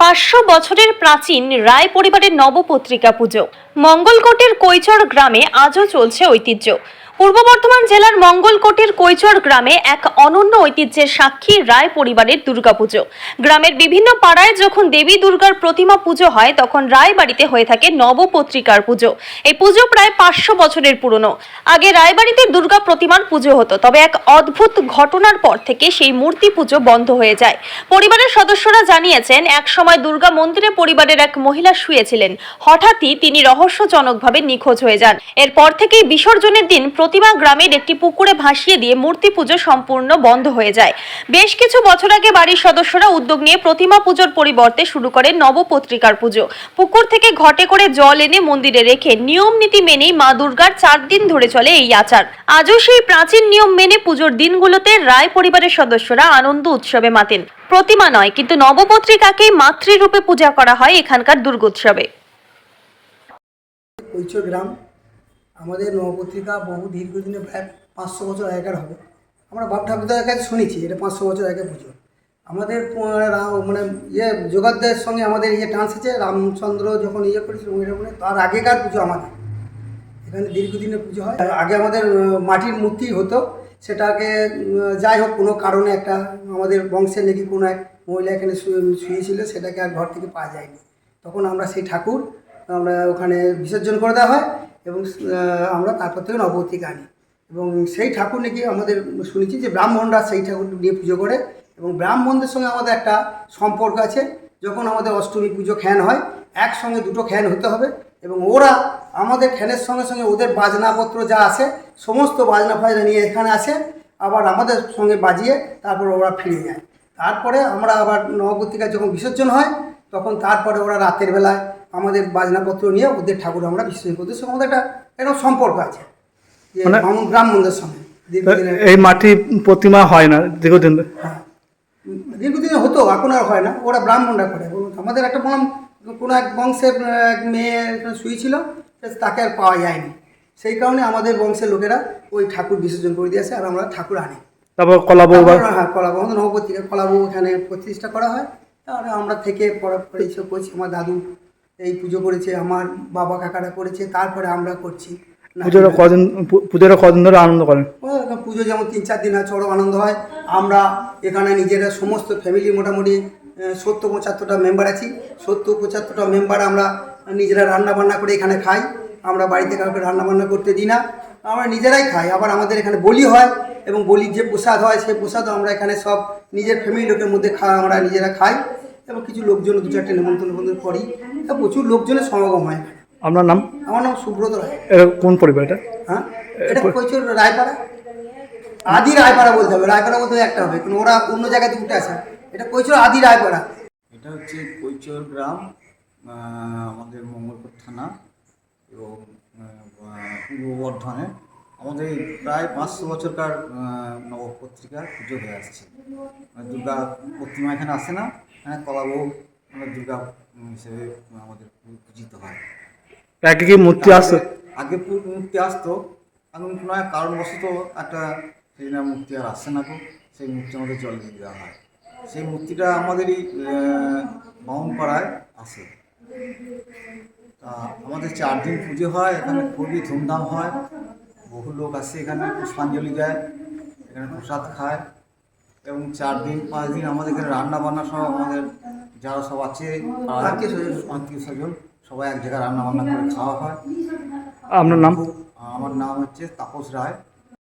500 বছরের প্রাচীন রায় পরিবারের নবপত্রিকা পুজো। মঙ্গলকোটের কৈচর গ্রামে আজও চলছে ঐতিহ্য। পূর্ব বর্ধমান জেলার মঙ্গলকোটের কৈচর গ্রামে এক অনন্য ঐতিহ্যের সাক্ষী রায় পরিবারের দুর্গাপুজো। গ্রামের বিভিন্ন পাড়ায় যখন দেবী দুর্গার প্রতিমা পুজো হয়, তখন রায় বাড়িতে হয়ে থাকে নবপত্রিকার পুজো। এই পুজো প্রায় 500 বছরের পুরনো। আগে রায়বাড়িতে দুর্গা প্রতিমার পুজো হতো, তবে এক অদ্ভুত ঘটনার পর থেকে সেই মূর্তি পুজো বন্ধ হয়ে যায়। পরিবারের সদস্যরা জানিয়েছেন, এক সময় দুর্গা মন্দিরে পরিবারের এক মহিলা শুয়েছিলেন। হঠাৎই তিনি রহস্যজনকভাবে নিখোঁজ হয়ে যান। এরপর থেকেই বিসর্জনের দিন প্রতিমা গ্রামের একটি পুকুরে ভাসিয়ে দিয়ে মূর্তি পুজো সম্পূর্ণ বন্ধ হয়ে যায়। বেশ কিছু বছর আগে বাড়ির সদস্যরা উদ্যোগ নিয়ে প্রতিমা পুজোর পরিবর্তে শুরু করেন নবপত্রিকার পুজো। পুকুর থেকে ঘটে করে জল এনে মন্দিরে রেখে নিয়ম নীতি মেনেই মা দুর্গার 4 দিন ধরে চলে এই আচার। আজও সেই প্রাচীন নিয়ম মেনে পুজোর দিনগুলোতে রায় পরিবারের সদস্যরা আনন্দ উৎসবে মাতেন। প্রতিমা নয়, কিন্তু নবপত্রিকাকেই মাতৃরূপে পূজা করা হয় এখানকার দুর্গোৎসবে। কৈচর গ্রাম আমাদের নবপত্রিকা বহু দীর্ঘদিনে প্রায় 500 বছর আগেকার হবে। আমরা বাপ ঠাকুরদার কাছে শুনেছি এটা 500 বছর আগে পুজো। আমাদের মানে যোগাদ্দের সঙ্গে আমাদের টান্স আছে। রামচন্দ্র যখন করেছিল তার আগেকার পুজো আমাদের এখানে দীর্ঘদিনের পুজো হয়। আগে আমাদের মাটির মূর্তি হতো, সেটাকে যাই হোক কোনো কারণে একটা আমাদের বংশের নাকি কোনো এক মহিলা এখানে শুয়েছিল, সেটাকে আর ঘর থেকে পাওয়া যায়নি। তখন আমরা সেই ঠাকুর আমরা ওখানে বিসর্জন করে দেওয়া হয় এবং আমরা তারপর থেকে নবপত্রিকা আনি। এবং সেই ঠাকুর নাকি আমাদের শুনেছি যে ব্রাহ্মণরা সেই ঠাকুর নিয়ে পুজো করে এবং ব্রাহ্মণদের সঙ্গে আমাদের একটা সম্পর্ক আছে। যখন আমাদের অষ্টমী পুজো খ্যান হয়, একসঙ্গে দুটো খ্যান হতে হবে এবং ওরা আমাদের খ্যানের সঙ্গে সঙ্গে ওদের বাজনাপত্র যা আছে সমস্ত বাজনা ফাজনা নিয়ে এখানে আসে, আবার আমাদের সঙ্গে বাজিয়ে তারপর ওরা ফিরে যায়। তারপরে আমরা আবার নবপত্রিকা যখন বিসর্জন হয় তখন তারপরে ওরা রাতের বেলায় আমাদের বাজনাপত্র নিয়ে ওদের ঠাকুর আমরা বিসর্জন করতে। সঙ্গে আমাদের একটা এরকম সম্পর্ক আছে যে ব্রাহ্মণদের সঙ্গে। এই মাটি প্রতিমা হয় না দীর্ঘদিন? হ্যাঁ, দীর্ঘদিনে হতো, এখন আর হয় না। ওরা ব্রাহ্মণরা করে। আমাদের একটা বললাম কোনো এক বংশের এক মেয়ে শুয়েছিল, তাকে আর পাওয়া যায়নি। সেই কারণে আমাদের বংশের লোকেরা ওই ঠাকুর বিসর্জন করে দিয়েছে আর আমরা ঠাকুর আনি। তারপর কলাবউ, হ্যাঁ কলাবউ, আমাদের নবপত্রিকা কলাবউ এখানে প্রতিষ্ঠা করা হয়। তাহলে আমরা থেকে পরে এইসব করছি। আমার দাদু এই পুজো করেছে, আমার বাবা কাকারা করেছে, তারপরে আমরা করছি। পুজোটা কদিন ধরে আনন্দ করেন? পুজো যেমন 3-4 দিন হয়, চড়ো আনন্দ হয়। আমরা এখানে নিজেরা সমস্ত ফ্যামিলি মোটামুটি 70-75টা মেম্বার আছি। 70-75টা মেম্বার আমরা নিজেরা রান্না বান্না করে এখানে খাই। আমরা বাড়িতে কাউকে রান্না বান্না করতে দিই না, আমরা নিজেরাই খাই। আবার আমাদের এখানে বলি হয় এবং বলির যে প্রসাদ হয় সেই প্রসাদও আমরা এখানে সব নিজের ফ্যামিলি লোকের মধ্যে আমরা নিজেরা খাই এবং কিছু লোকজন 2-4টে নেমন্তন্ন করি। তা প্রচুর লোকজনের সমাগম হয়। আপনার নাম? আমার নাম সুব্রত রায়। কোন পরিবার এটা? হ্যাঁ, এটা কৈচর রায়পাড়া, আদি রায়পাড়া বলতে হবে। রায়পাড়া বলতে একটা হবে, কারণ ওরা অন্য জায়গাতে উঠে আসে। এটা কৈচর আদি রায়পাড়া। এটা হচ্ছে কৈচর গ্রাম, আমাদের মঙ্গলকোট থানা এবং পূর্ব বর্ধমানে। আমাদের প্রায় 500 বছরকার নবপত্রিকা পুজো হয়ে আসছে। দুর্গা প্রতিমা এখানে আসে না, এখানে কলাবউ দুর্গা হিসেবে আমাদের পূজিত হয়। আগে কি মূর্তি আসতো? আগে মূর্তি আসতো, এখন কোনো এক কারণবশত একটা সেই না মূর্তি আর আসছে না। সেই মূর্তি আমাদের জল দিয়ে দেওয়া হয়। সেই মূর্তিটা আমাদেরই বামুনপাড়ায় আসে। তা আমাদের 4 দিন পুজো হয়, এখানে খুবই ধুমধাম হয়। বহু লোক আসে, এখানে পুষ্পাঞ্জলি দেয়, এখানে প্রসাদ খায় এবং 4 দিন 5 দিন আমাদের এখানে রান্না বান্না সব আমাদের যারা সব আছে আত্মীয় স্বজন সবাই এক জায়গায় রান্না বান্না করে খাওয়া হয়। আপনার নাম? আমার নাম হচ্ছে তাপস রায়।